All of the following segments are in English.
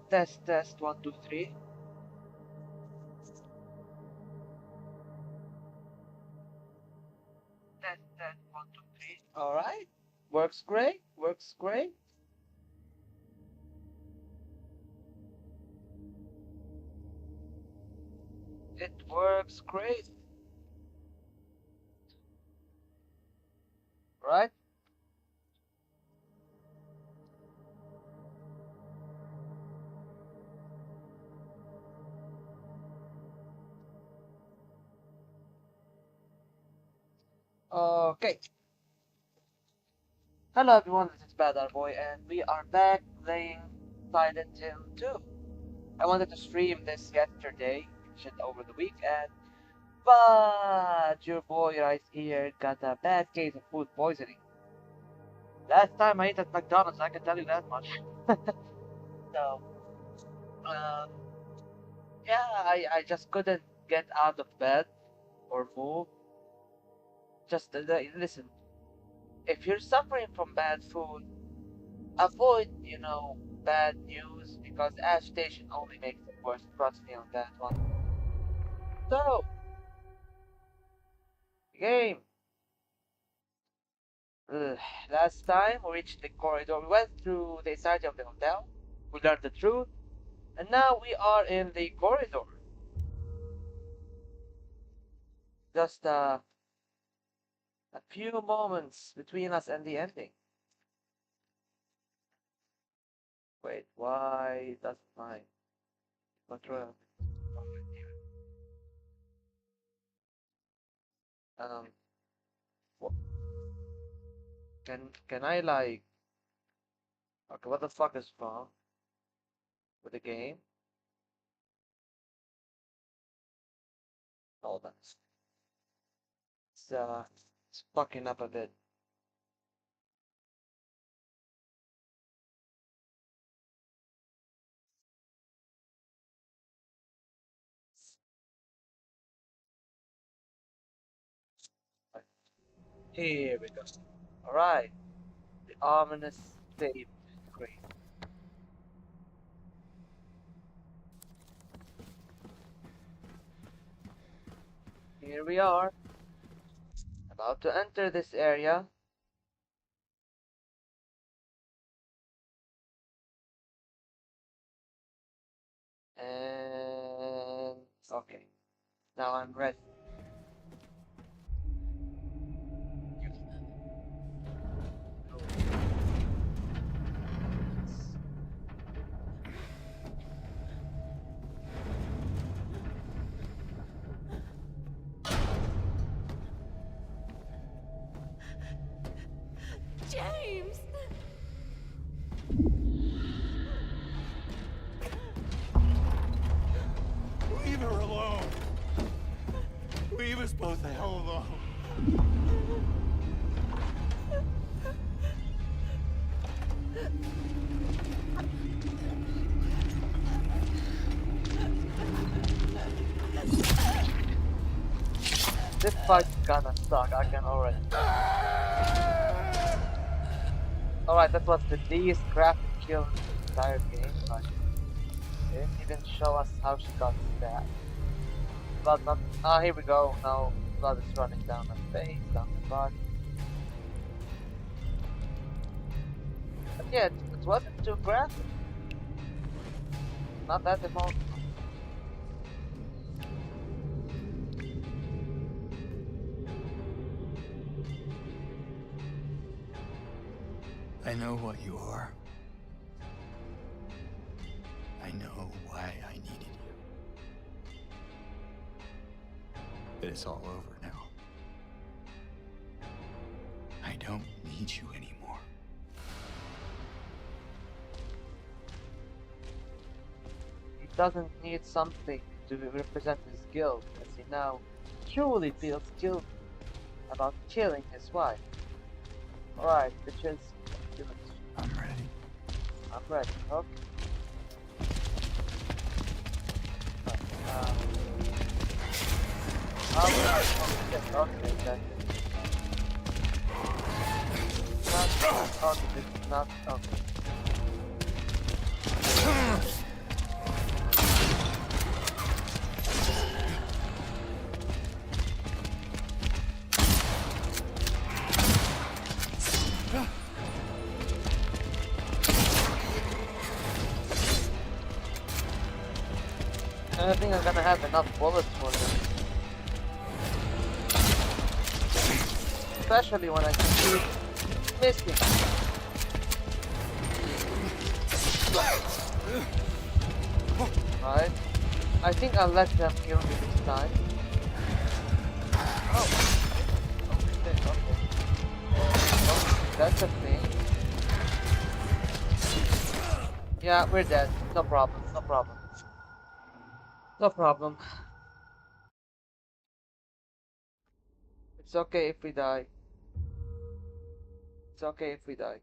Test 1 2 3. Test 1 2 3. All right, works great. Works great. It works great. Right? Okay. Hello everyone, this is Badar Boy, and we are back playing Silent Hill 2. I wanted to stream this yesterday, shit over the weekend, but your boy right here got a bad case of food poisoning. Last time I ate at McDonald's, I can tell you that much. So, um, yeah, I just couldn't get out of bed or move. Just listen, if you're suffering from bad food, avoid, bad news because agitation only makes it worse. Trust me on that one. So, game. Ugh, last time we reached the corridor, we went through the entirety of the hotel, we learned the truth, and now we are in the corridor. Just a few moments between us and the ending. Wait, why doesn't my control? Um, wha- can I like? Okay, what the fuck is wrong with the game? Hold on, it's fucking up a bit. Here we go. All right, the ominous save screen. Here we are, about to enter this area. And okay, now I'm ready. James! Leave her alone! Leave us both the hell alone! This fight's gonna suck, I can already. Alright, that was the least graphic kill in the entire game, but they didn't even show us how she got stabbed. Blood not. Ah, here we go. Now blood is running down her face, down her body. But yeah, it wasn't too graphic. Not that emotional. I know what you are. I know why I needed you. But it's all over now. I don't need you anymore. He doesn't need something to represent his guilt, as he now truly feels guilty about killing his wife. Alright, bitches, do it. I'm ready. I'm ready. Okay. Okay, then. Not okay, this is not okay. don't think I'm gonna have enough bullets for them. Especially when I keep missing. Right? I think I'll let them kill me this time. Oh. Okay, okay. Oh, that's a thing. Yeah, we're dead. No problem, no problem. No problem. It's okay if we die. It's okay if we die.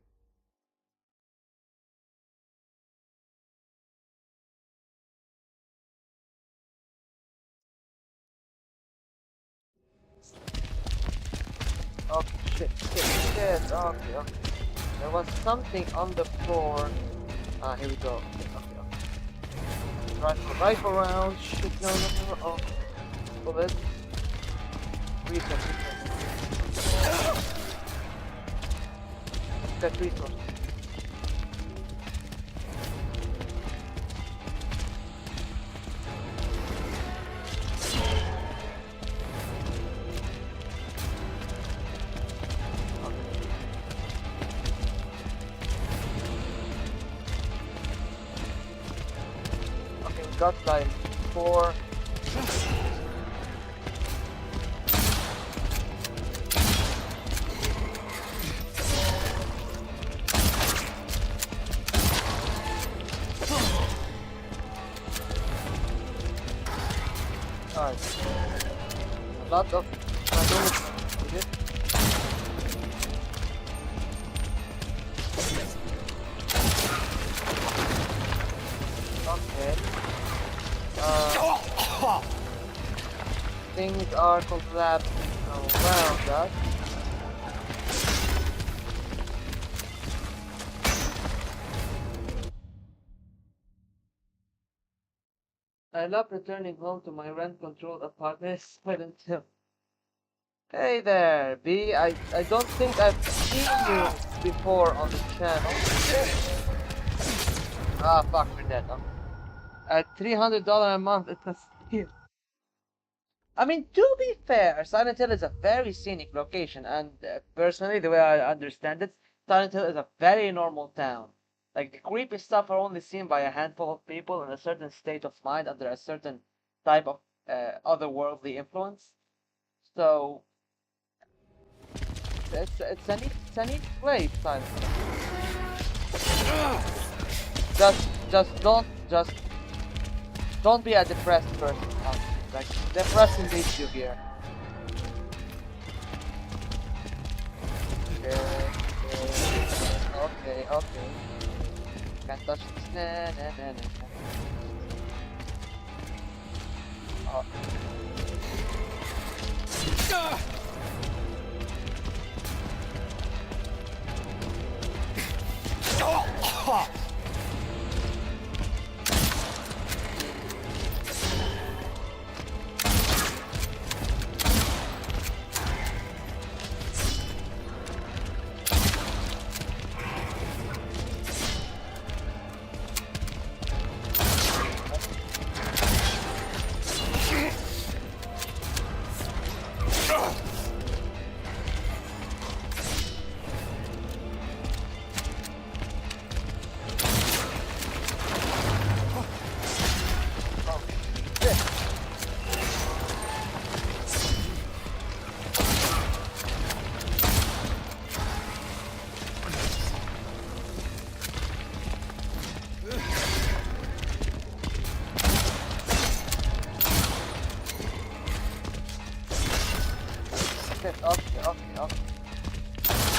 Okay, shit, shit, shit. Okay, okay. There was something on the floor. Ah, here we go. Okay, okay, okay. Rifle round. Shit, no, no, no, no. Oh, bullet. Reset, reset. Get resource. Okay, we got like 4. Nice. A lot of damage with it. Okay. Things are collapsing around us. I love returning home to my rent-controlled apartment. Silent Hill. Hey there, B. I don't think I've seen you before on the channel. Ah, fuck, we're dead. Huh? At $300 a month, it's a steal. I mean, to be fair, Silent Hill is a very scenic location, and personally, the way I understand it, Silent Hill is a very normal town. Like, the creepy stuff are only seen by a handful of people in a certain state of mind under a certain type of otherworldly influence. So, it's a neat place, Silent Hill. Just don't be a depressed person. Like, depressing leads you here. Okay, okay. Can't touch this. Nah, nah, nah, nah. Oh. Okay.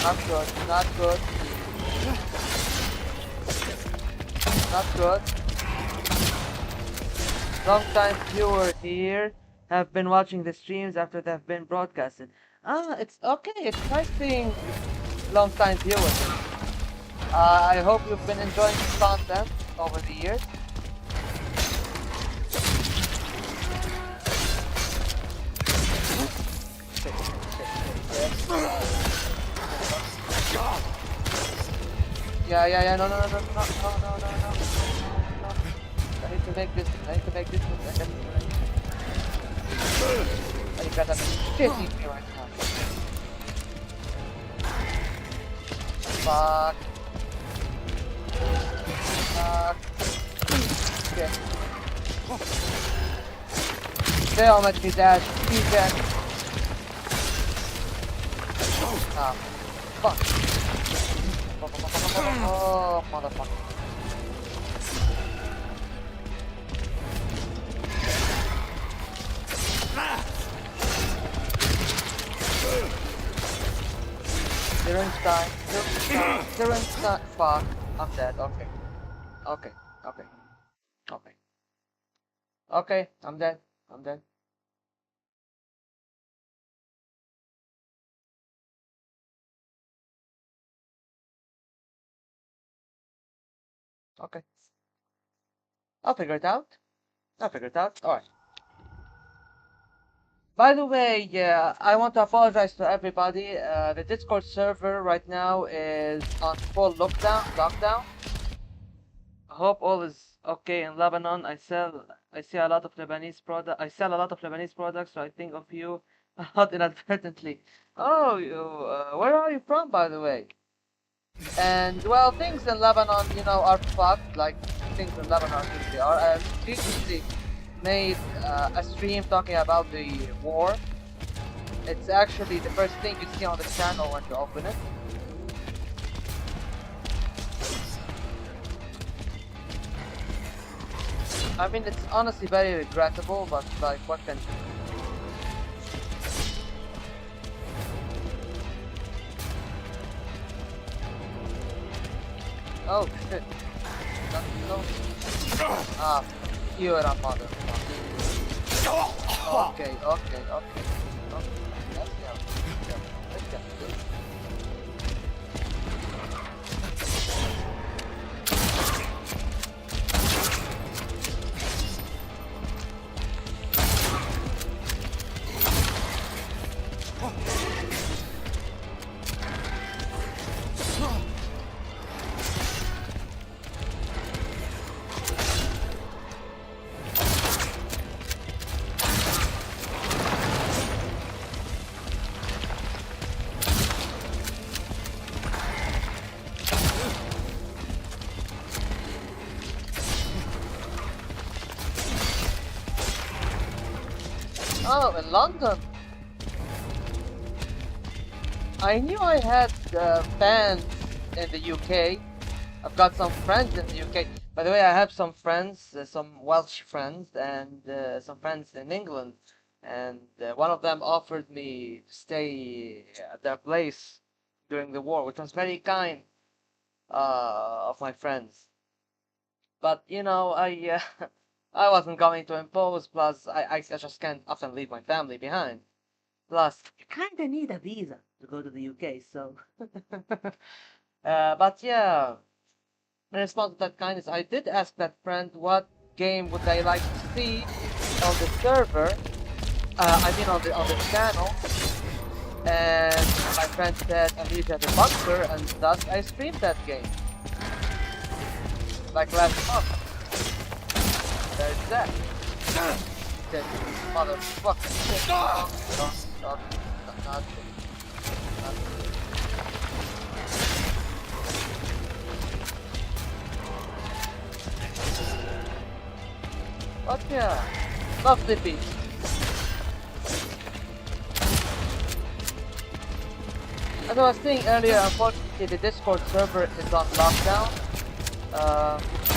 Not good, not good. Not good. Long time viewer here have been watching the streams after they've been broadcasted. Ah, it's okay. It's nice seeing long time viewers. I hope you've been enjoying the content over the years. Yeah, no. I hate to make this. I need to make this. I got you got a shitty me right now. Fuck. Fuck. Okay. They all let me dash. He's dead. Ah. Fuck. Oh, motherfucker. They're inside. They're inside. Fuck. I'm dead. Okay. Okay. Okay. Okay. Okay. I'm dead. I'm dead. Okay. I'll figure it out. I'll figure it out. Alright. By the way, yeah, I want to apologize to everybody. The Discord server right now is on full lockdown. I hope all is okay in Lebanon. I see a lot of Lebanese product. I sell a lot of Lebanese products, so I think of you a lot inadvertently. Oh, where are you from, by the way? And well, things in Lebanon, are fucked. Like things in Lebanon really are. I recently made a stream talking about the war. It's actually the first thing you see on the channel when you open it. I mean, it's honestly very regrettable, but like, what can you do? Oh shit. No. Ah, you're a motherfucker. Okay. Let's go. Let's go. Oh, in London. I knew I had fans in the UK. I've got some friends in the UK. By the way, I have some friends, some Welsh friends, and some friends in England. And one of them offered me to stay at their place during the war, which was very kind of my friends. But I I wasn't going to impose. Plus, I just can't often leave my family behind. Plus, you kinda need a visa to go to the UK, so. But yeah, in response to that kindness, I did ask that friend what game would they like to see on the server. I mean on the channel. And my friend said I needed a bunker, and thus I streamed that game. Like last month. There's that. That motherfucker. Not But yeah, lovely beach. As I was saying earlier, unfortunately the Discord server is on lockdown.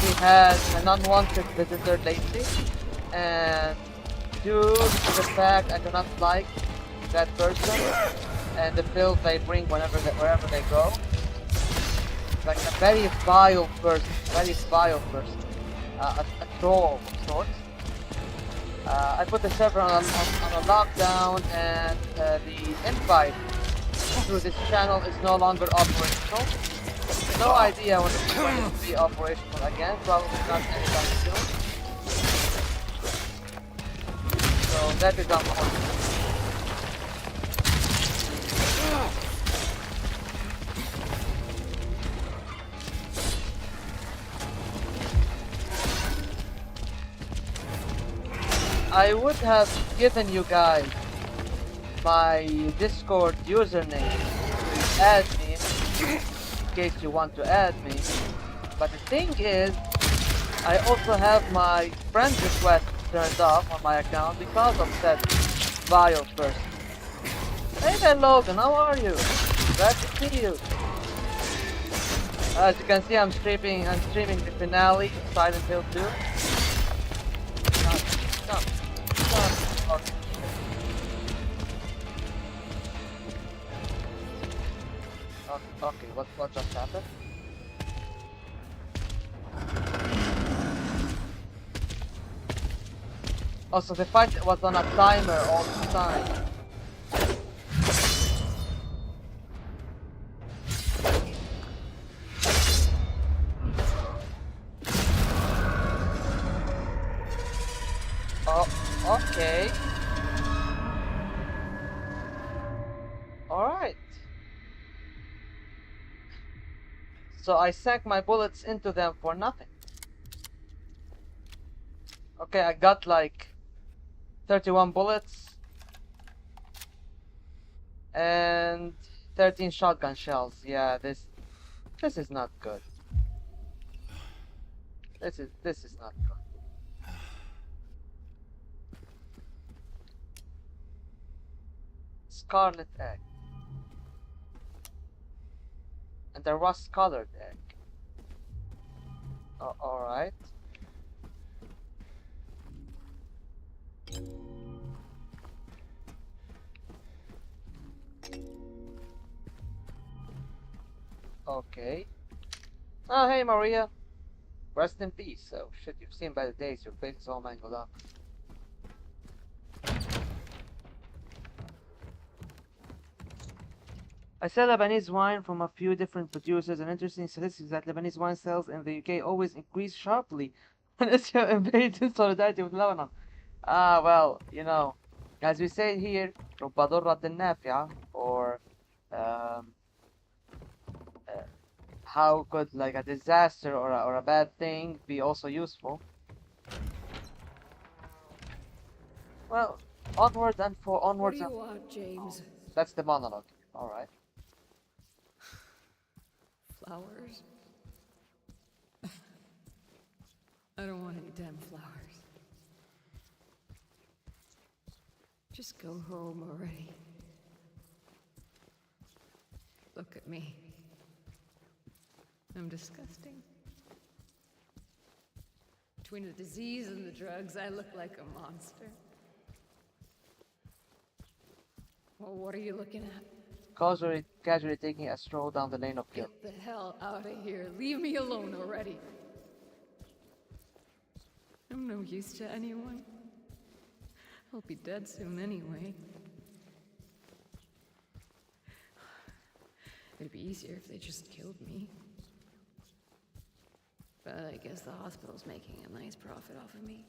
We had an unwanted visitor lately, and due to the fact I do not like that person and the filth they bring wherever they go, like a very vile person, a troll of sorts. I put the server on a lockdown, and the invite through this channel is no longer operational. No idea when it's going to be operational again, probably not anytime soon. So that is unfortunate. I would have given you guys my Discord username to add me in case you want to add me. But the thing is, I also have my friend request turned off on my account because of that vile person. Hey there, Logan, how are you? Glad to see you. As you can see, I'm streaming the finale of Silent Hill 2. Stop. Okay. Okay, what just happened? Oh, so the fight was on a timer all the time. Oh, okay. Alright. So I sank my bullets into them for nothing. Okay, I got like 31 bullets and 13 shotgun shells. Yeah, this is not good. This is not good. Scarlet egg. And the rust colored egg. Oh, alright. Okay. Oh, hey Maria. Rest in peace. So, shit, you've seen better days. Your face is all mangled up. I sell Lebanese wine from a few different producers. An interesting statistic is that Lebanese wine sales in the UK always increase sharply when Israel invades in solidarity with Lebanon. Ah, well, you know, as we say here, رب ضارة نافعة, or um, uh, how could like a disaster or a bad thing be also useful? Well, What do onwards and you want, James? that's the monologue. All right. Flowers? I don't want any damn flowers. Just go home already. Look at me. I'm disgusting. Between the disease and the drugs, I look like a monster. Well, what are you looking at? Casually taking a stroll down the lane of guilt. Get the hell out of here. Leave me alone already. I'm no use to anyone. I'll be dead soon anyway. It'd be easier if they just killed me. But I guess the hospital's making a nice profit off of me.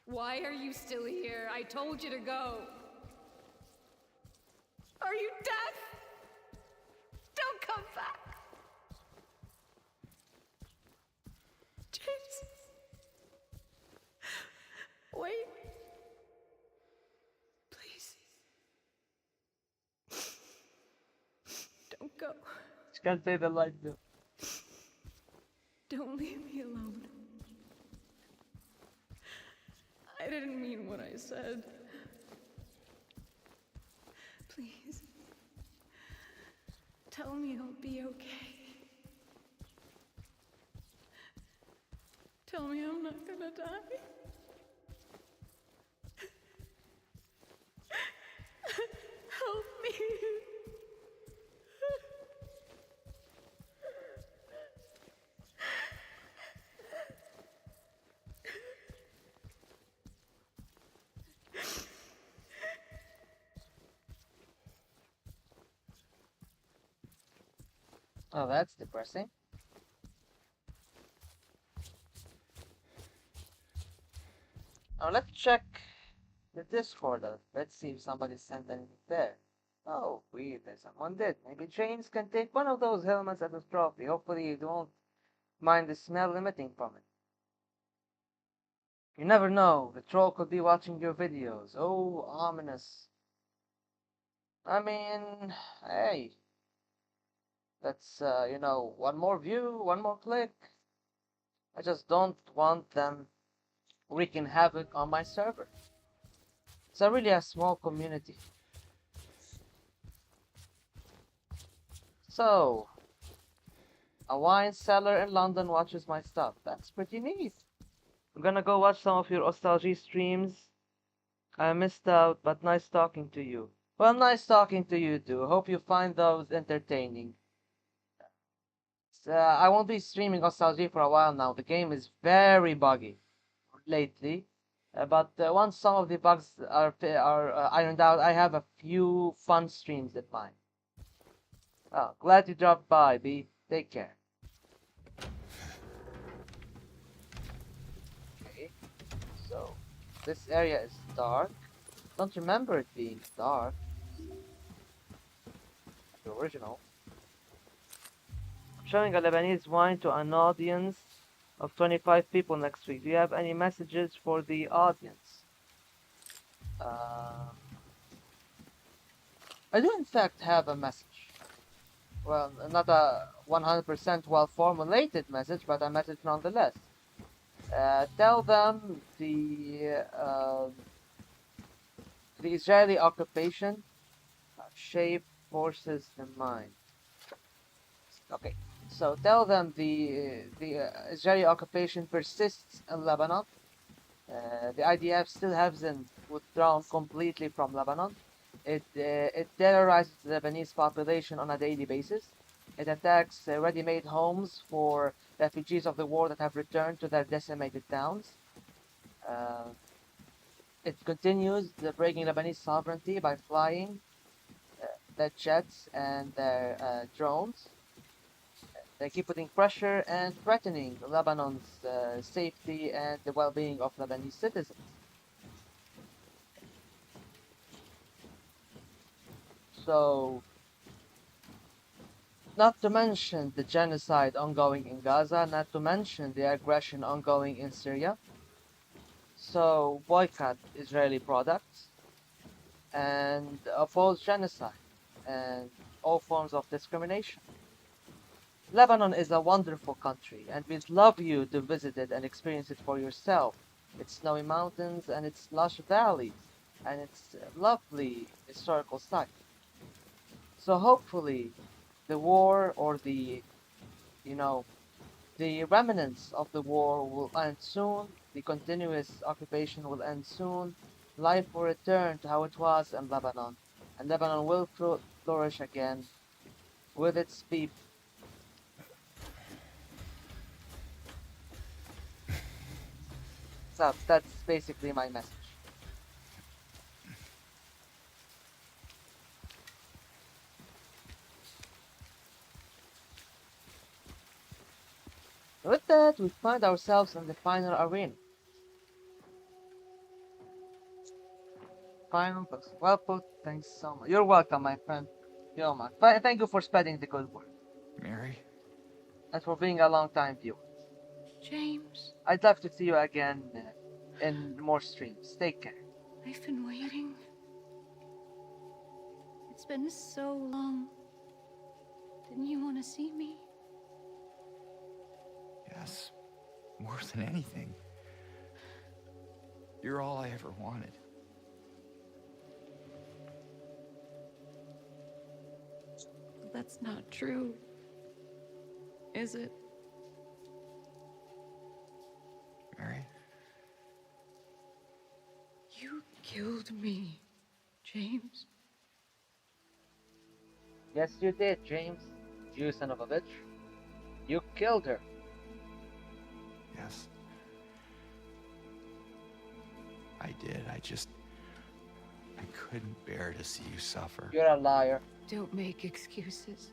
Why are you still here? I told you to go. Are you deaf? Don't come back. James. Wait. Please. Don't go. She can't say the light bill. Don't leave me alone. I didn't mean what I said. Please. Tell me I'll be okay. Tell me I'm not gonna die. Help me. Oh, that's depressing. Now let's check the Discord. Let's see if somebody sent anything there. Oh, weird. Someone did. Maybe James can take one of those helmets as a trophy. Hopefully you don't mind the smell emitting from it. You never know, the troll could be watching your videos. Oh, ominous. I mean, hey, that's, one more view, one more click. I just don't want them wreaking havoc on my server. It's a really a small community. So, a wine cellar in London watches my stuff. That's pretty neat. I'm gonna go watch some of your nostalgia streams. I missed out, but nice talking to you. Well, nice talking to you too. Hope you find those entertaining. I won't be streaming nostalgia for a while now. The game is very buggy lately. But once some of the bugs are ironed out, I have a few fun streams in mind. Well, glad you dropped by, B. Take care. Okay, so this area is dark. Don't remember it being dark. The original. Showing a Lebanese wine to an audience of 25 people next week. Do you have any messages for the audience? Uh, I do in fact have a message. Well, not a 100% well-formulated message, but a message nonetheless. Tell them the Israeli occupation shape forces the mind. Okay, so tell them the Israeli occupation persists in Lebanon. The IDF still hasn't withdrawn completely from Lebanon. It terrorizes the Lebanese population on a daily basis. It attacks ready-made homes for refugees of the war that have returned to their decimated towns. Uh, it continues breaking Lebanese sovereignty by flying their jets and their drones. They keep putting pressure and threatening Lebanon's safety and the well-being of Lebanese citizens. So, not to mention the genocide ongoing in Gaza, not to mention the aggression ongoing in Syria. So, boycott Israeli products and oppose genocide and all forms of discrimination. Lebanon is a wonderful country, and we'd love you to visit it and experience it for yourself. Its snowy mountains and its lush valleys and its lovely historical sites. So hopefully the war or you know, the remnants of the war will end soon, the continuous occupation will end soon, life will return to how it was in Lebanon, and Lebanon will flourish again with its people. So that's basically my message. With that, we find ourselves in the final arena. Final box. Well put. Thanks so much. You're welcome, my friend. Yo, man. Thank you for spreading the good word Mary? and for being a long time viewer. James, I'd love to see you again in more streams. Take care. I've been waiting. It's been so long. Didn't you want to see me? Yes. More than anything. You're all I ever wanted. That's not true. Is it? Mary? You killed me, James. Yes, you did, James. You son of a bitch. You killed her. Yes. I did. I couldn't bear to see you suffer. You're a liar. Don't make excuses.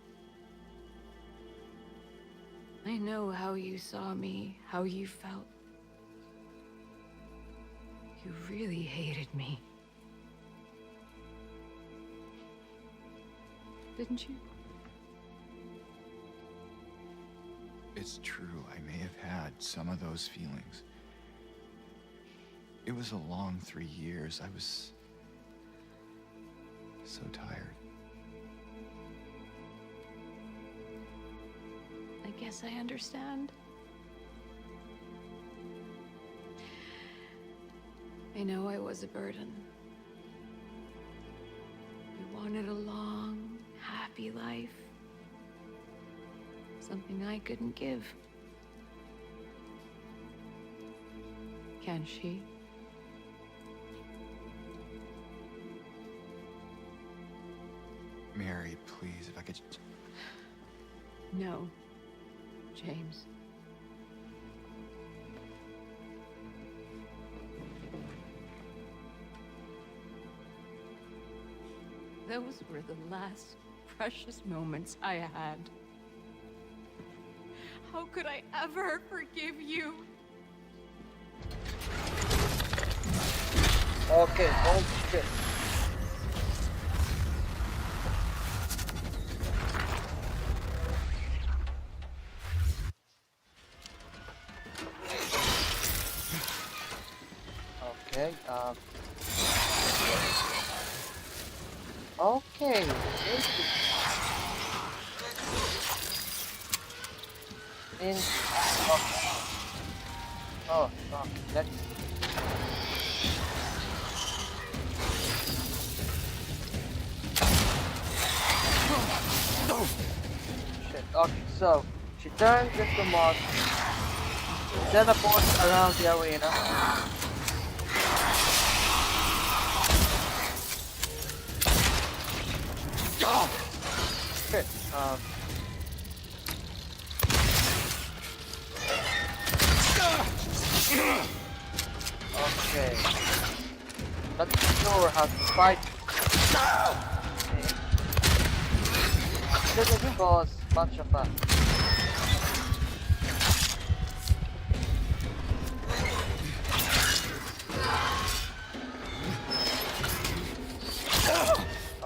I know how you saw me, how you felt. You really hated me. Didn't you? It's true, I may have had some of those feelings. It was a long 3 years. I was so tired. I guess I understand. I know I was a burden. You wanted a long, happy life. Something I couldn't give. Can she? Mary, please, if I could... No, James. Those were the last precious moments I had. How could I ever forgive you? Okay, hold shit. Okay, okay. In. Oh, let's. Shit. Okay, so she turns into moss, teleports around the arena. Shit. Okay. Not sure how to fight. Doesn't cause much of a.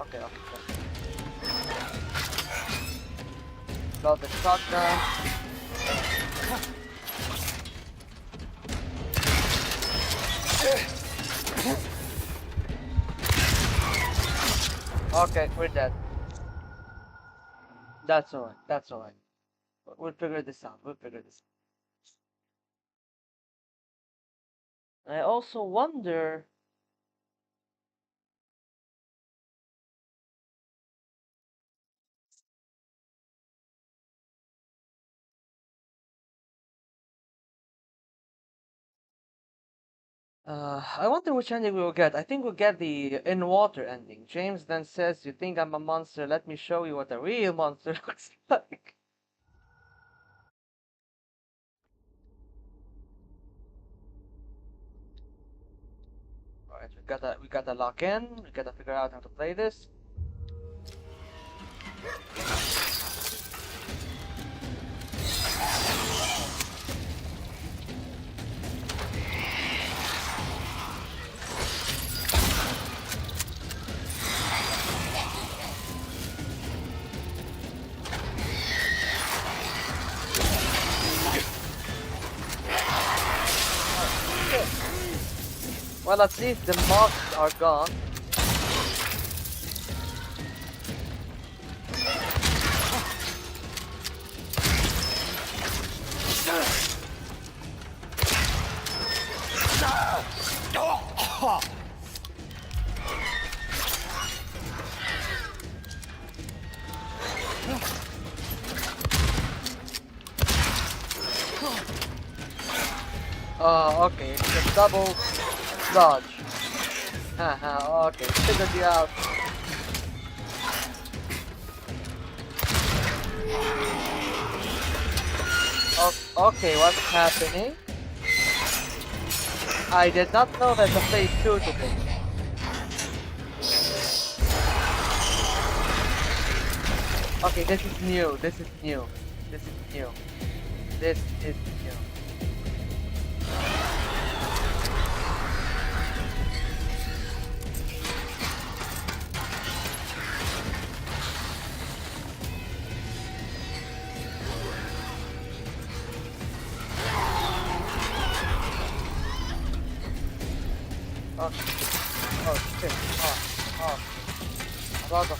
Okay. Got the shotgun. Okay, we're dead. That's alright. That's alright. We'll figure this out. We'll figure this out. I also wonder. I wonder which ending we will get. I think we'll get the in water ending. James then says, "You think I'm a monster? Let me show you what a real monster looks like." Alright, we gotta lock in. We gotta figure out how to play this. Well, at least the mobs are gone. Oh, okay, it's a double dodge. Haha, okay, figured you out. Okay, what's happening? I did not know there's a phase 2 to this. Okay, this is new. This is new. This is new. This is new. Oh, oh shit. A lot of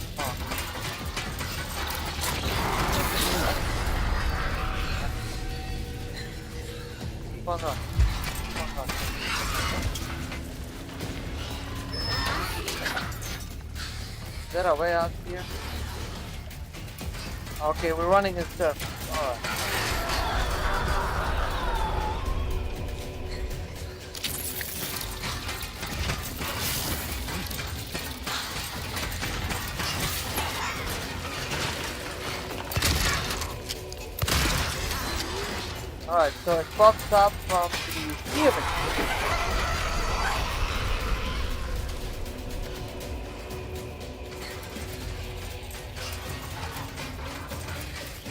keep on run. Keep on run. Is there a way out here? Okay, we're running in circles. Alright. Alright, so it pops up from the ceiling.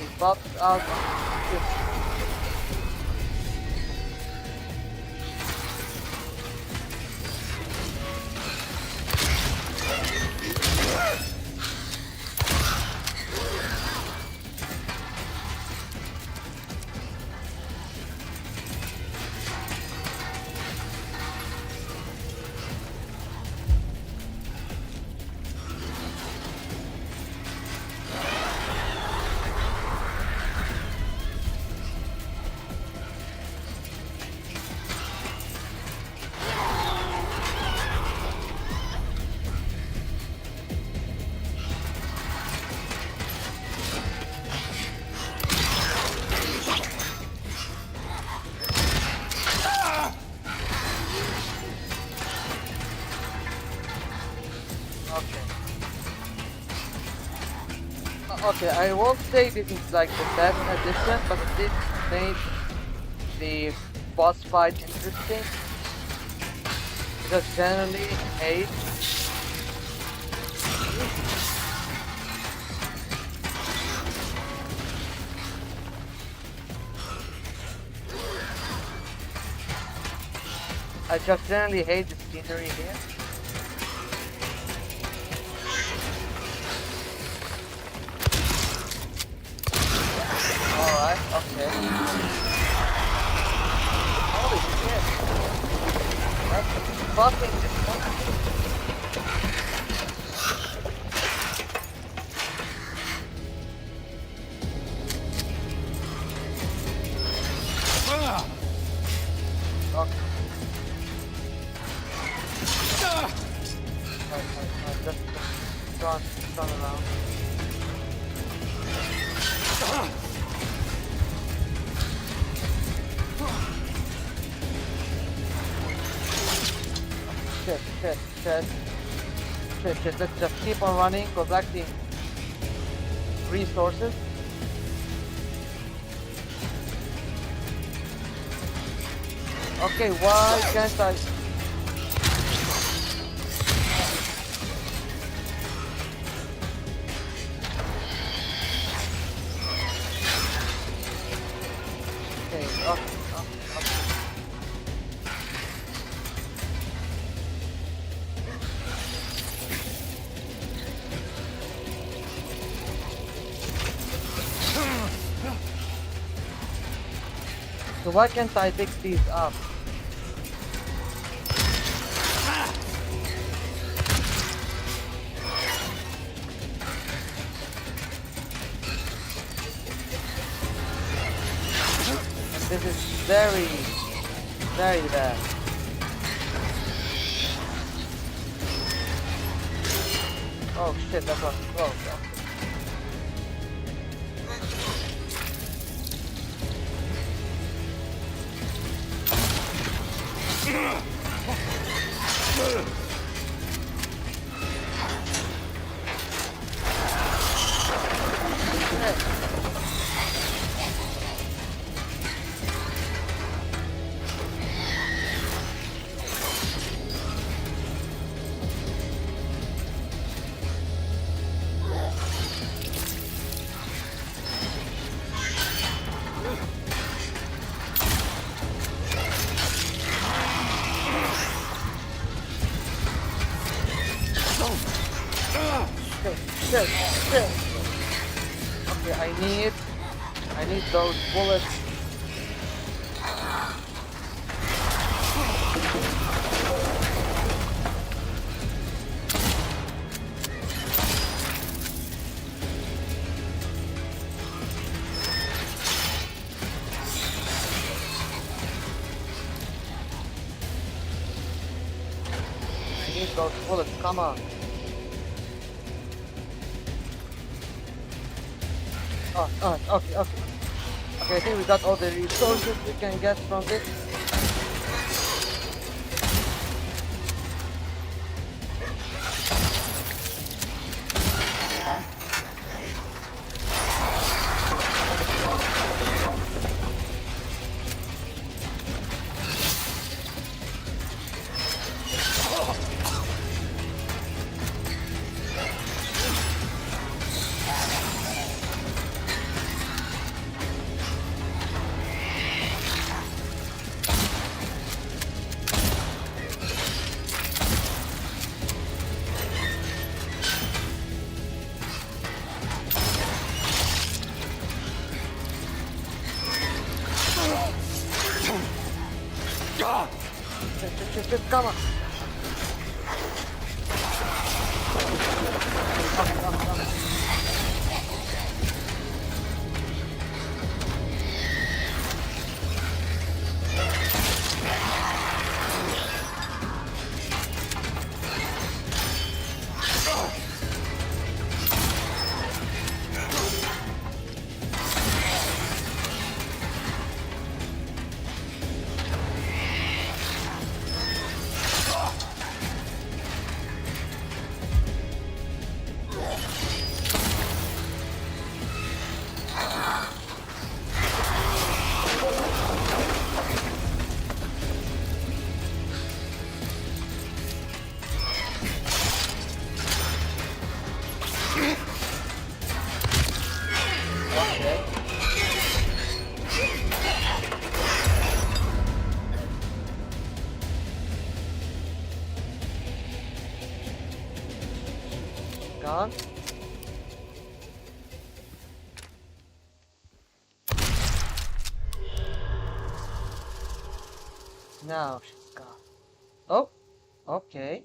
It pops out of the ceiling. Okay, I won't say this is like the best addition, but it did make the boss fight interesting. Because generally, hate. I just generally hate the scenery here. Alright, okay. Holy shit. That's fucking disgusting. Okay. Just run around. Shit. Let's just keep on running, collecting resources. Okay, why can't I? Okay, okay. So why can't I pick these up? This is very, very bad. Oh shit, that was close. Shit. Okay, I need those bullets. need those bullets, come on. Okay. Okay, I think we got all the resources we can get from this. Shit, come on. Gone. Now she's gone. Oh, okay.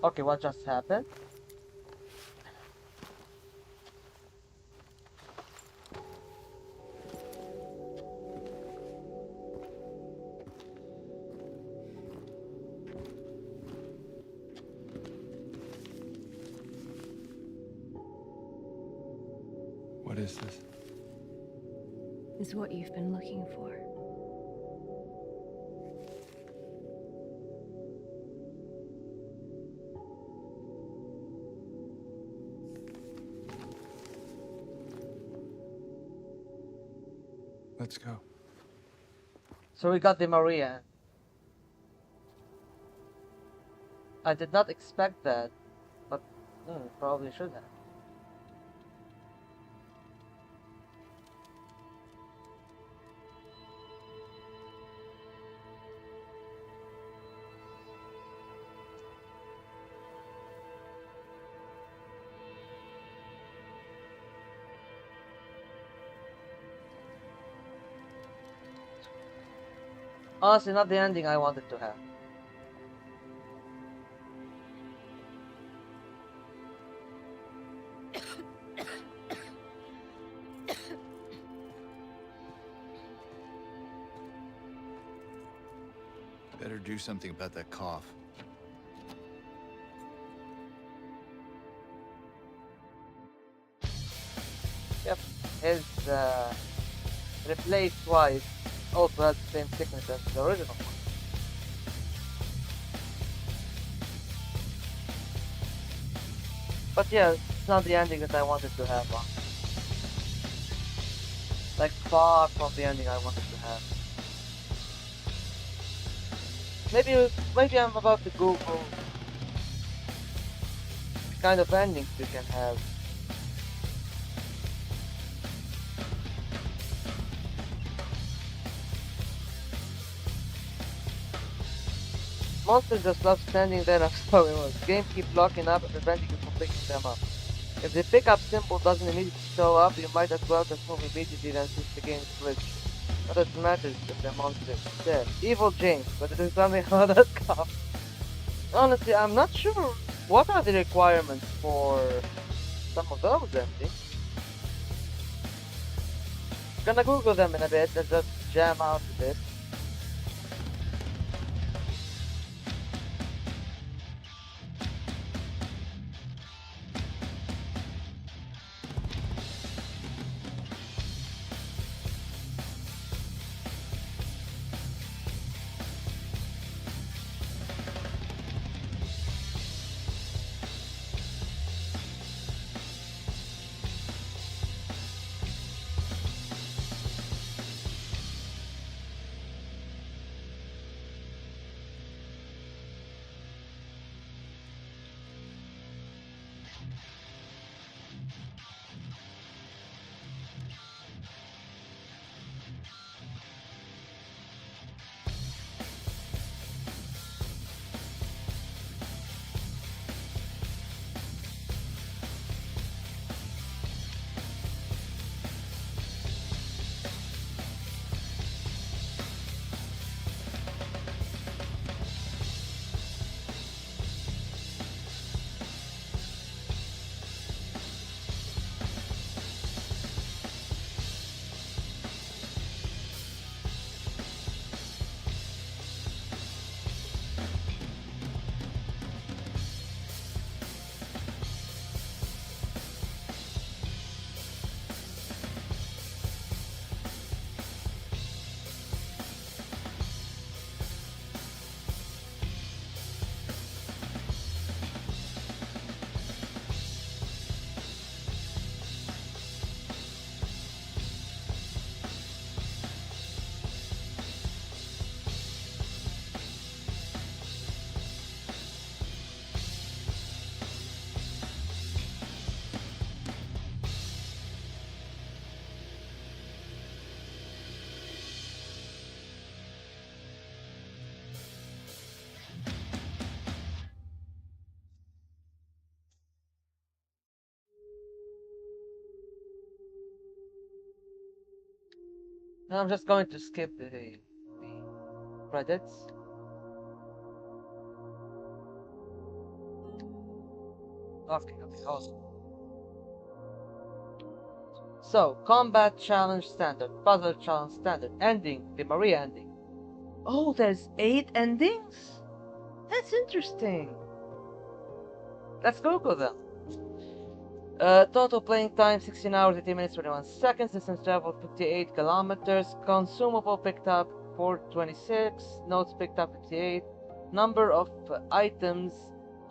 Okay, what just happened? What is this? Is what you've been looking for. Let's go. So we got the Maria. I did not expect that, but probably should have. Honestly, not the ending I wanted to have. Better do something about that cough. Yep, his replaced wife also has the same sickness as the original one. But yeah, it's not the ending that I wanted to have. Like far from the ending I wanted to have. Maybe I'm about to Google the kind of endings we can have. Monsters just love standing there and so it was. Game keep locking up and preventing you from picking them up. If the pickup symbol doesn't immediately show up, you might as well just move immediately then since the game is glitched. Not that it matters if the monster is dead. Evil James, but it is something about that cop. Honestly, I'm not sure What are the requirements for some of those endings? Gonna Google them in a bit and just jam out a bit. Now I'm just going to skip the credits. Okay, awesome. So, combat challenge standard, puzzle challenge standard, ending, the Maria ending. Oh, there's 8 endings? That's interesting. Let's Google them. Total playing time 16 hours 18 minutes 21 seconds. Distance traveled 58 kilometers. Consumable picked up 426. Notes picked up 58. Number of items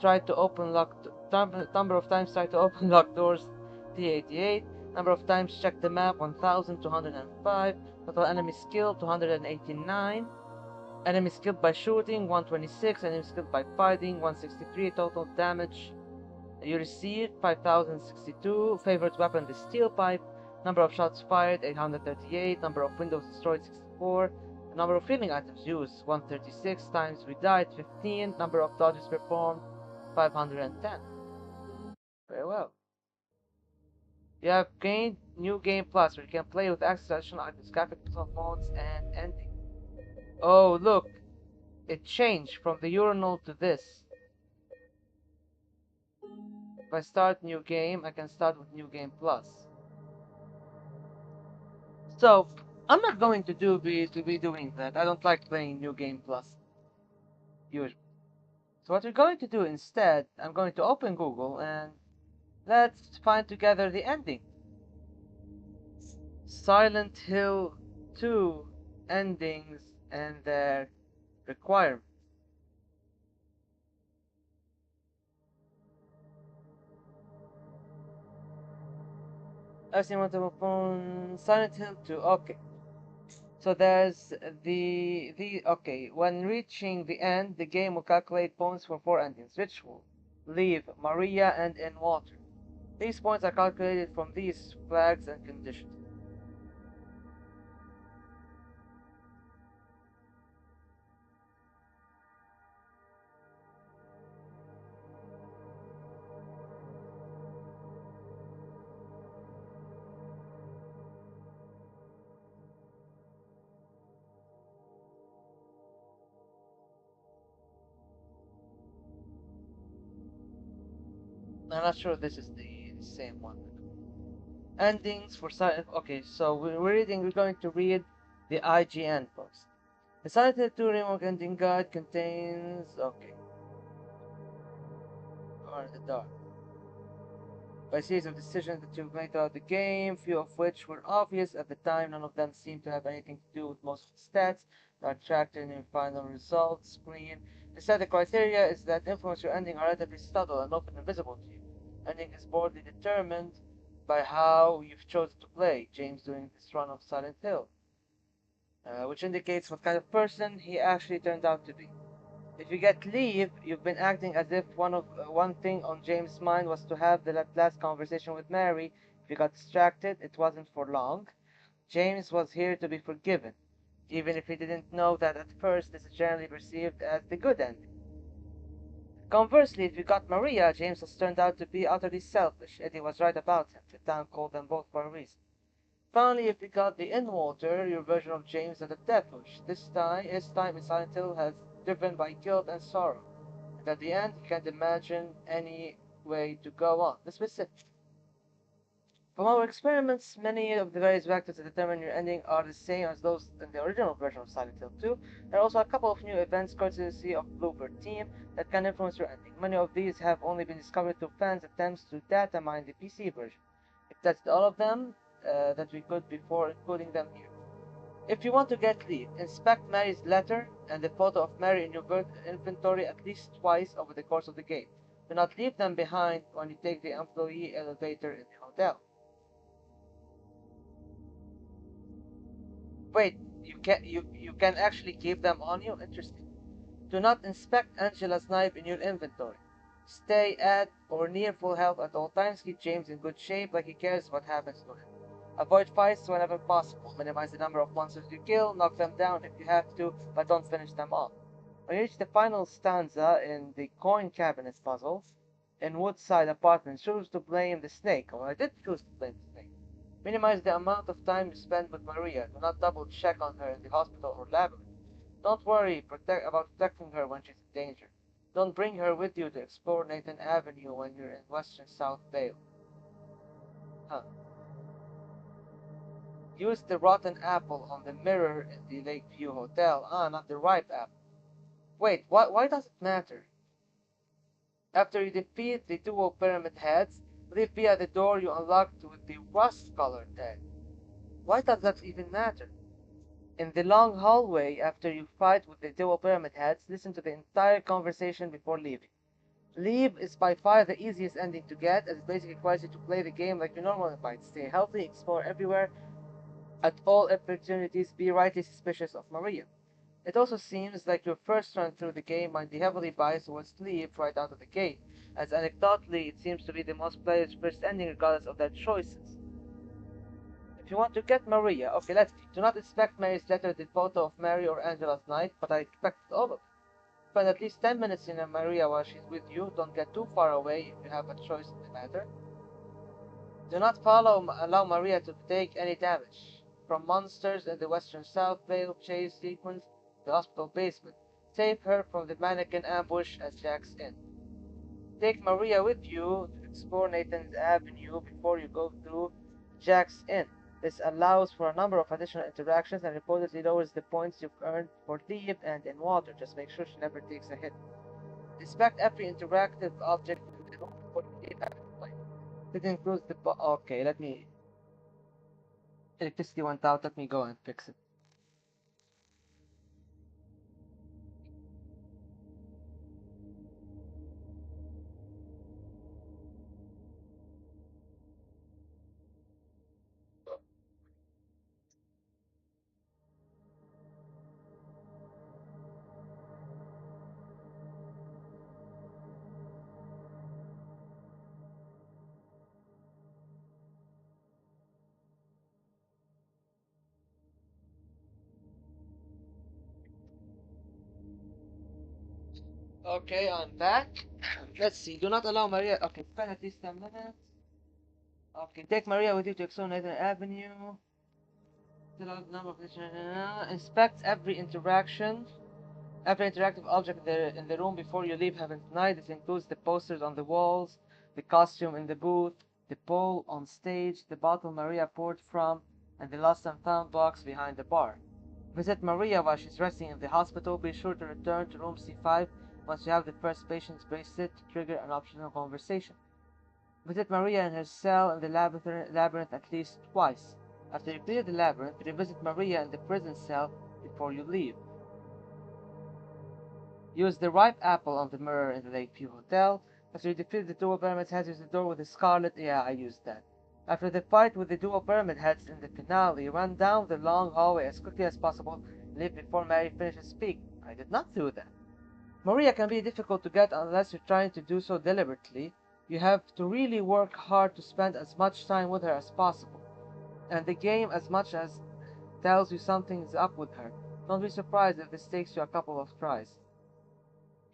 tried to open locked. Number of times tried to open locked doors 388. Number of times checked the map 1205. Total enemy skill 289. Enemies killed by shooting 126. Enemies killed by fighting 163. Total damage you received 5062. Favorite weapon the steel pipe. Number of shots fired 838. Number of windows destroyed 64. Number of healing items used 136. Times we died 15. Number of dodges performed 510. Very well. You have gained New Game Plus, where you can play with access to additional items, graphic modes, and ending. Oh, look! It changed from the urinal to this. If I start new game, I can start with New Game Plus. So I'm not going to be doing that. I don't like playing New Game Plus usually. So what we're going to do instead, I'm going to open Google and let's find together the ending. Silent Hill 2 endings and their requirements. I've seen multiple phone Silent Hill 2. Okay. So there's the okay. When reaching the end, the game will calculate points for 4 endings: Ritual, Leave, Maria, and In Water. These points are calculated from these flags and conditions. I'm not sure this is the same one. Endings for Silent. Okay, so we're going to read the IGN post. The Silent Hill 2 Remake ending guide contains. Okay, or the dark. By a series of decisions that you've made throughout the game, few of which were obvious at the time, none of them seem to have anything to do with most of the stats that are tracked in your final results screen. Instead, the criteria is that influence your ending are relatively subtle and often invisible to you. Ending is broadly determined by how you've chosen to play, James doing this run of Silent Hill, which indicates what kind of person he actually turned out to be. If you get leave, you've been acting as if one thing on James' mind was to have the last conversation with Mary. If you got distracted, it wasn't for long. James was here to be forgiven, even if he didn't know that at first. This is generally perceived as the good ending. Conversely, if you got Maria, James has turned out to be utterly selfish. Eddie was right about him. The town called them both for a reason. Finally, if you got the in-water, your version of James and the death wish. His time in Silent Hill has driven by guilt and sorrow. And at the end, you can't imagine any way to go on. The specific. From our experiments, many of the various factors that determine your ending are the same as those in the original version of Silent Hill 2. There are also a couple of new events courtesy of Bluebird team that can influence your ending. Many of these have only been discovered through fans' attempts to data mine the PC version. We've tested all of them that we could before including them here. If you want to get leave, inspect Mary's letter and the photo of Mary in your inventory at least twice over the course of the game. Do not leave them behind when you take the employee elevator in the hotel. Wait, you can actually keep them on you? Interesting. Do not inspect Angela's knife in your inventory. Stay at or near full health at all times. Keep James in good shape like he cares what happens to him. Avoid fights whenever possible. Minimize the number of monsters you kill. Knock them down if you have to, but don't finish them off. When you reach the final stanza in the coin cabinet puzzle in Woodside Apartment, choose to blame the snake. Well, I did choose to blame the snake. Minimize the amount of time you spend with Maria. Do not double check on her in the hospital or laboratory. Don't worry about protecting her when she's in danger. Don't bring her with you to explore Nathan Avenue when you're in western South Vale. Huh. Use the rotten apple on the mirror in the Lakeview Hotel. Ah, not the ripe apple. Wait, why does it matter? After you defeat the dual pyramid heads, leave via the door you unlocked with the rust-colored head. Why does that even matter? In the long hallway after you fight with the dual pyramid heads, listen to the entire conversation before leaving. Leave is by far the easiest ending to get, as it basically requires you to play the game like you normally might. Stay healthy, explore everywhere, at all opportunities, be rightly suspicious of Maria. It also seems like your first run through the game might be heavily biased towards Leave right out of the gate, as anecdotally it seems to be the most players' first ending regardless of their choices. If you want to get Maria, okay, let's see. Do not expect Mary's letter the photo of Mary or Angela's knife, but I expected all of it. Spend at least 10 minutes in a Maria while she's with you. Don't get too far away if you have a choice in the matter. Do not allow Maria to take any damage. From monsters in the western South Vale chase sequence to the hospital basement. Save her from the mannequin ambush at Jack's Inn. Take Maria with you to explore Nathan's Avenue before you go through Jack's Inn. This allows for a number of additional interactions and reportedly lowers the points you've earned for leave and in water. Just make sure she never takes a hit. Inspect every interactive object in the room before you leave after play. It includes the okay, let me electricity went out, let me go and fix it. Okay, I'm back. Let's see. Do not allow Maria. Okay, spend at least 10 minutes. Okay, take Maria with you to explore Nathan Avenue. Fill out the number of inspect every interaction. Every interactive object in the room before you leave Heaven's Night. This includes the posters on the walls, The costume in the booth, the pole on stage, the bottle Maria poured from, and the lost and found box behind the bar. Visit Maria while she's resting in the hospital. Be sure to return to room C5 once you have the first patient's bracelet to trigger an optional conversation. Visit Maria in her cell in the labyrinth at least twice. After you clear the labyrinth, revisit Maria in the prison cell before you leave. Use the ripe apple on the mirror in the Lakeview Hotel. After you defeat the dual pyramid heads, use the door with the scarlet. Yeah, I used that. After the fight with the dual pyramid heads in the finale, run down the long hallway as quickly as possible and leave before Mary finishes speaking. I did not do that. Maria can be difficult to get unless you're trying to do so deliberately. You have to really work hard to spend as much time with her as possible. And the game as much as tells you something's up with her. Don't be surprised if this takes you a couple of tries.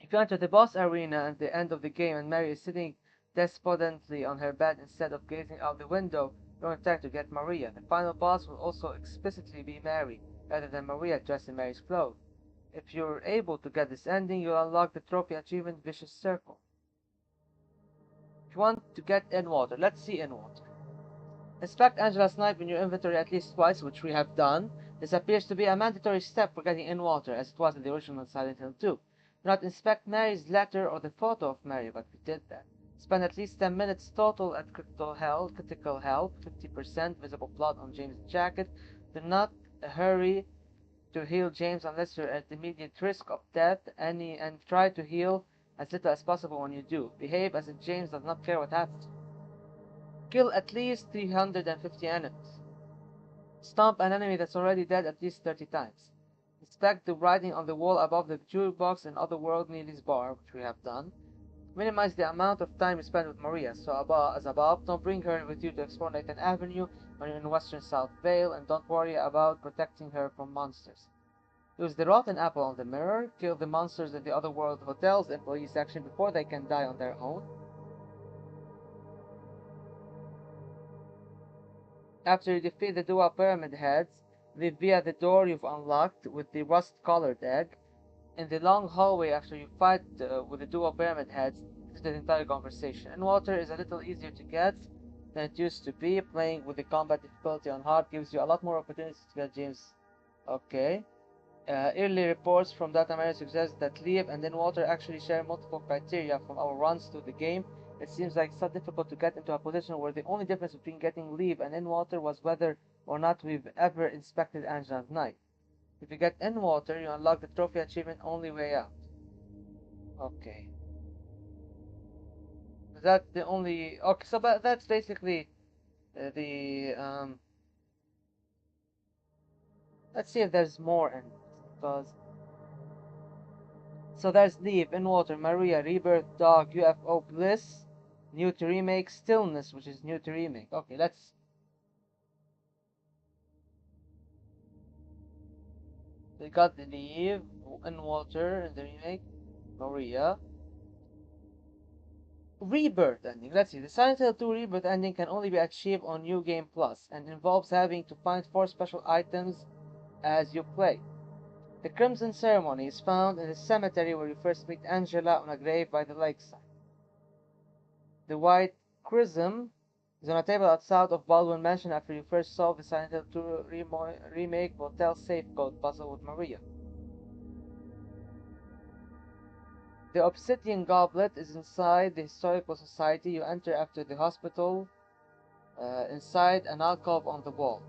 If you enter the boss arena at the end of the game and Mary is sitting despondently on her bed instead of gazing out the window, you're on track to get Maria. The final boss will also explicitly be Mary, rather than Maria dressed in Mary's clothes. If you're able to get this ending, you'll unlock the trophy achievement Vicious Circle. If you want to get in water, let's see in water. Inspect Angela's knife in your inventory at least twice, which we have done. This appears to be a mandatory step for getting in water, as it was in the original Silent Hill 2. Do not inspect Mary's letter or the photo of Mary, but we did that. Spend at least 10 minutes total at critical health, 50% visible blood on James' jacket. Do not hurry to heal James unless you're at immediate risk of death, and try to heal as little as possible when you do. Behave as if James does not care what happens. Kill at least 350 enemies. Stomp an enemy that's already dead at least 30 times. Inspect the writing on the wall above the jewel box and Otherworld Neely's bar, which we have done. Minimize the amount of time you spend with Maria, so as above, don't bring her with you to explore Nathan Avenue when you're in western South Vale, and don't worry about protecting her from monsters. Use the rotten apple on the mirror, kill the monsters in the Otherworld Hotel's employee section before they can die on their own. After you defeat the dual pyramid heads, leave via the door you've unlocked with the rust-colored egg. In the long hallway after you fight with the dual pyramid heads, this is the entire conversation. And water is a little easier to get than it used to be. Playing with the combat difficulty on hard gives you a lot more opportunities to get James. Okay. Early reports from Data Miner suggest that Lieb and In-Water actually share multiple criteria from our runs through the game. It seems like so difficult to get into a position where the only difference between getting Lieb and In-Water was whether or not we've ever inspected Angela's knife. If you get In-Water, you unlock the trophy achievement only way out. Okay. Is that the only... Okay, so that's basically the... Let's see if there's more in it, because... So there's Leave, In Water, Maria, Rebirth, Dog, UFO, Bliss, New to Remake, Stillness, which is new to remake. Okay, let's... We got the Leave, In Water, in the remake, Maria. Rebirth ending. Let's see. The Silent Hill 2 Rebirth ending can only be achieved on New Game Plus and involves having to find 4 special items as you play. The Crimson Ceremony is found in the cemetery where you first meet Angela on a grave by the lakeside. The White Chrism is on a table outside of Baldwin Mansion after you first solve the Silent Hill 2 Remake Motel Safe Code puzzle with Maria. The Obsidian Goblet is inside the Historical Society. You enter after the hospital, inside an alcove on the wall.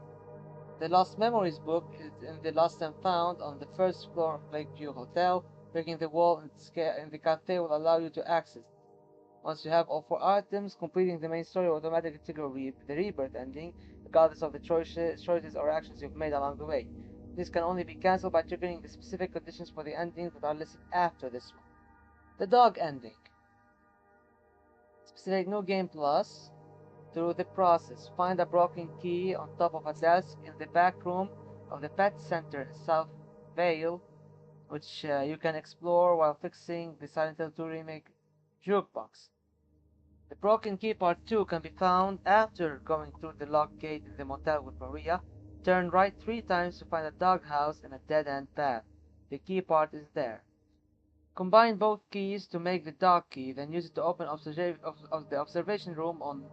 The Lost Memories book is in the Lost and Found on the first floor of Lakeview Hotel. Breaking the wall in the cafe will allow you to access it. Once you have all 4 items, completing the main story will automatically trigger the Rebirth ending, regardless of the choices or actions you've made along the way. This can only be cancelled by triggering the specific conditions for the endings that are listed after this one. The Dog ending. Specific New Game Plus. Through the process, find a broken key on top of a desk in the back room of the Pet Center in South Vale, which you can explore while fixing the Silent Hill 2 Remake jukebox. The broken key part 2 can be found after going through the locked gate in the motel with Maria. Turn right 3 times to find a doghouse and a dead-end path. The key part is there. Combine both keys to make the dog key, then use it to open of the observation room on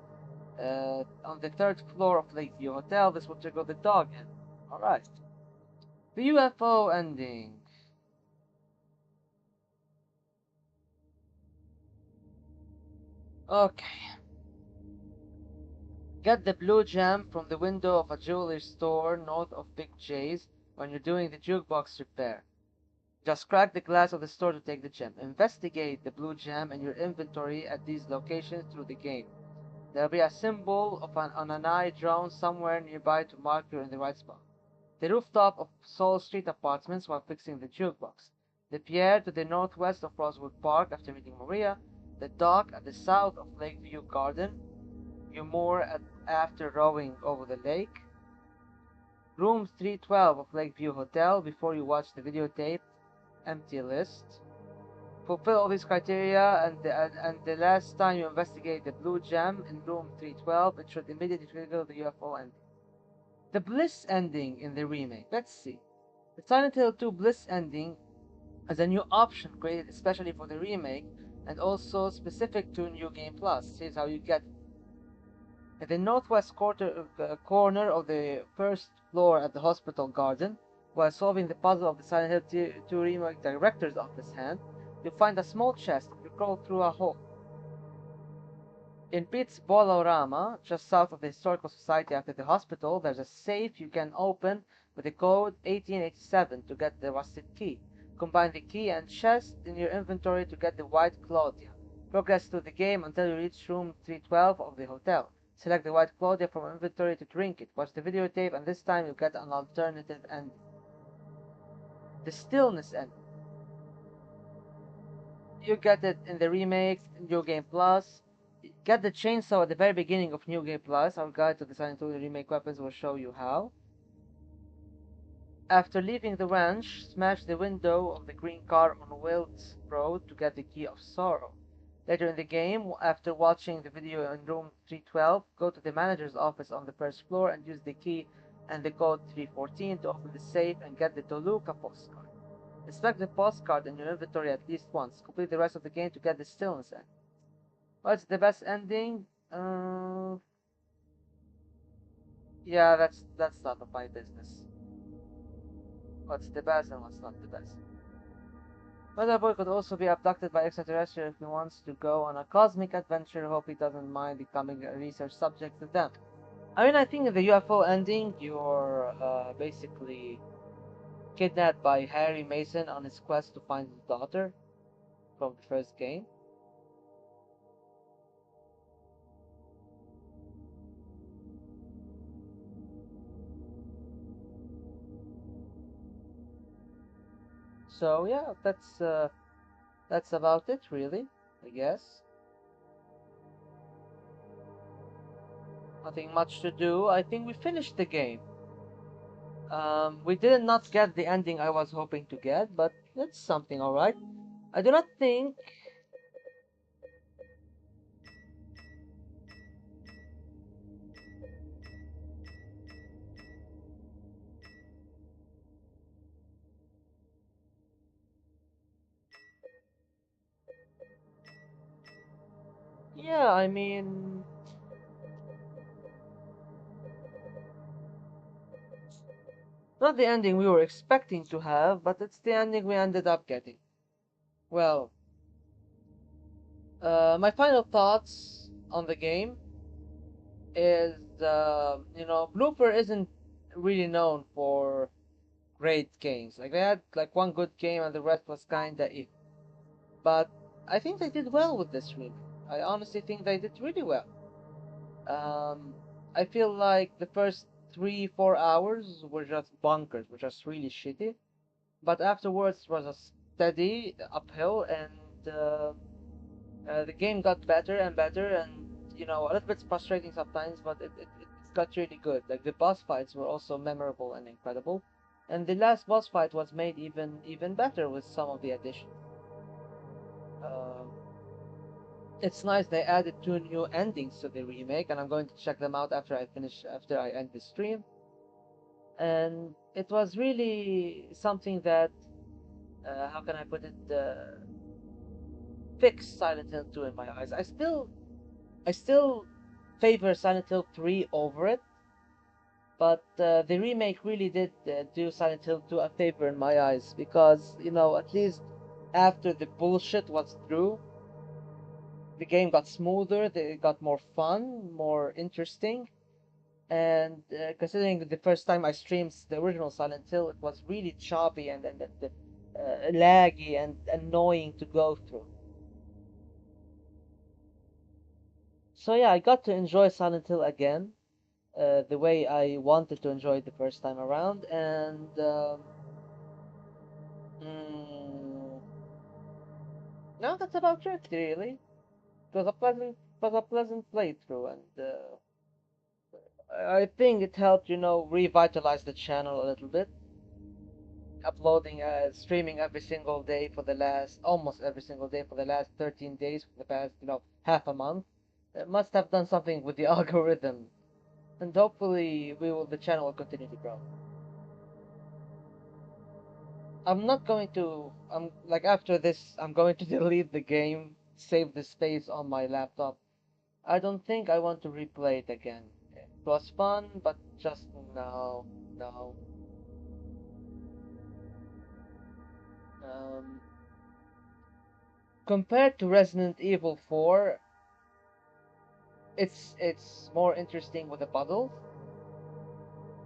the third floor of Lakeview Hotel. This will trigger the dog in. Alright. The UFO ending. Okay. Get the blue gem from the window of a jewelry store north of Big J's when you're doing the jukebox repair. Just crack the glass of the store to take the gem. Investigate the blue gem in your inventory at these locations through the game. There'll be a symbol on an eye drawn somewhere nearby to mark you're in the right spot. The rooftop of Soul Street Apartments while fixing the jukebox. The pier to the northwest of Rosewood Park after meeting Maria. The dock at the south of Lakeview Garden. You moor after rowing over the lake. Room 312 of Lakeview Hotel before you watch the videotape. Empty list. Fulfill all these criteria, and the last time you investigate the blue gem in room 312, it should immediately trigger the UFO ending. The Bliss ending in the remake. Let's see. The Silent Hill 2 Bliss ending is a new option created especially for the remake and also specific to New Game Plus. Here's how you get it. In the northwest corner of the first floor at the hospital garden, while solving the puzzle of the Silent Hill 2 Remake Director's Office hand, you find a small chest. You crawl through a hole. In Pete's Bolorama, just south of the Historical Society after the hospital, there's a safe you can open with the code 1887 to get the rusted key. Combine the key and chest in your inventory to get the white Claudia. Progress through the game until you reach room 312 of the hotel. Select the white Claudia from inventory to drink it. Watch the videotape, and this time you get an alternative ending. The Stillness ending. You get it in the remake, New Game Plus. Get the chainsaw at the very beginning of New Game Plus. Our guide to the Silent Hill remake weapons will show you how. After leaving the ranch, smash the window of the green car on Wilt's Road to get the Key of Sorrow. Later in the game, after watching the video in room 312, go to the manager's office on the first floor and use the key and the code 314 to open the safe and get the Toluca postcard. Inspect the postcard in your inventory at least once. Complete the rest of the game to get the Stillness end. What's the best ending? Yeah, that's not of my business. What's the best and what's not the best? Weather Boy could also be abducted by extraterrestrials if he wants to go on a cosmic adventure. Hope he doesn't mind becoming a research subject to them. I mean, I think in the UFO ending, you're basically kidnapped by Harry Mason on his quest to find his daughter from the first game. So yeah, that's about it, really. I guess nothing much to do. I think we finished the game. We did not get the ending I was hoping to get, but that's something, alright. I do not think. Yeah, I mean, not the ending we were expecting to have, but it's the ending we ended up getting. Well, my final thoughts on the game is, Blooper isn't really known for great games. Like they had like one good game and the rest was kinda it. But I think they did well with this remake. I honestly think they did really well. Um, I feel like the first 3-4 hours were just bonkers, were just really shitty. But afterwards was a steady uphill, and the game got better and better, and a little bit frustrating sometimes, but it got really good. Like the boss fights were also memorable and incredible, and the last boss fight was made even better with some of the additions. Um, it's nice they added 2 new endings to the remake, and I'm going to check them out after I end the stream. And it was really something that, how can I put it? fix Silent Hill 2 in my eyes. I still favor Silent Hill 3 over it, but the remake really did do Silent Hill 2 a favor in my eyes because, at least after the bullshit was through, the game got smoother, it got more fun, more interesting, and considering the first time I streamed the original Silent Hill, it was really choppy and laggy and annoying to go through. So yeah, I got to enjoy Silent Hill again, the way I wanted to enjoy it the first time around, and mm, no, that's about it really. It was a pleasant playthrough, and I think it helped, revitalize the channel a little bit. Uploading, streaming every single day for the last, almost every single day for the last 13 days, for the past, half a month. It must have done something with the algorithm, and hopefully the channel will continue to grow. I'm not going to, I'm like after this, I'm going to delete the game, save the space on my laptop. I don't think I want to replay it again. It was fun, but just no, no. Um, Compared to Resident Evil 4, it's more interesting with the puzzles.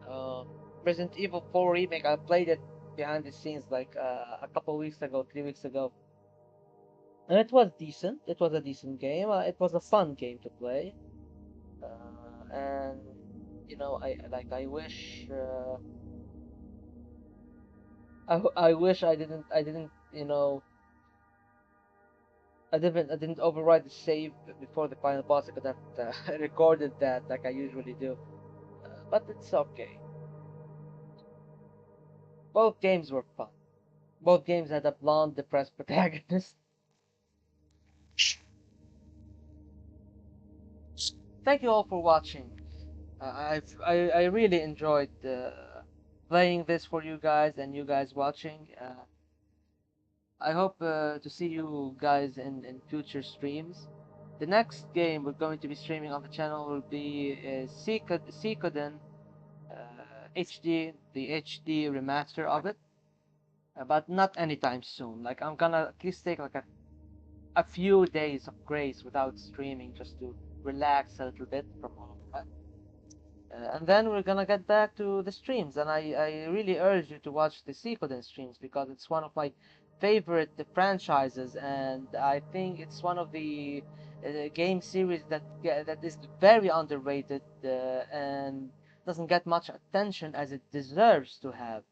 Uh, Resident Evil 4 remake, I played it behind the scenes like a couple weeks ago, 3 weeks ago, and it was decent. It was a decent game. It was a fun game to play, and I wish I wish I didn't override the save before the final boss. I could have recorded that like I usually do, but it's okay. Both games were fun. Both games had a blonde, depressed protagonist. Thank you all for watching. I really enjoyed playing this for you guys and you guys watching. I hope to see you guys in future streams. The next game we're going to be streaming on the channel will be Suikoden HD, the HD remaster of it, but not anytime soon. Like I'm gonna at least take like a few days of grace without streaming just to relax a little bit from all of that. And then we're gonna get back to the streams, and I really urge you to watch the Suikoden streams because it's one of my favorite franchises, and I think it's one of the game series that is very underrated and doesn't get much attention as it deserves to have.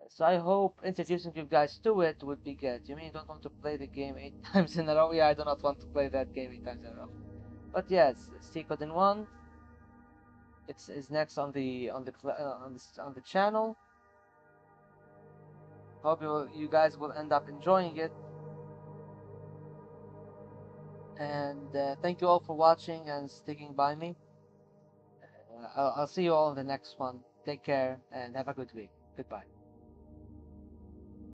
So I hope introducing you guys to it would be good. You mean you don't want to play the game 8 times in a row? Yeah, I do not want to play that game 8 times in a row. But yes, Suikoden 1. It's is next on the channel. Hope you guys will end up enjoying it. And thank you all for watching and sticking by me. I'll see you all in the next one. Take care and have a good week. Goodbye.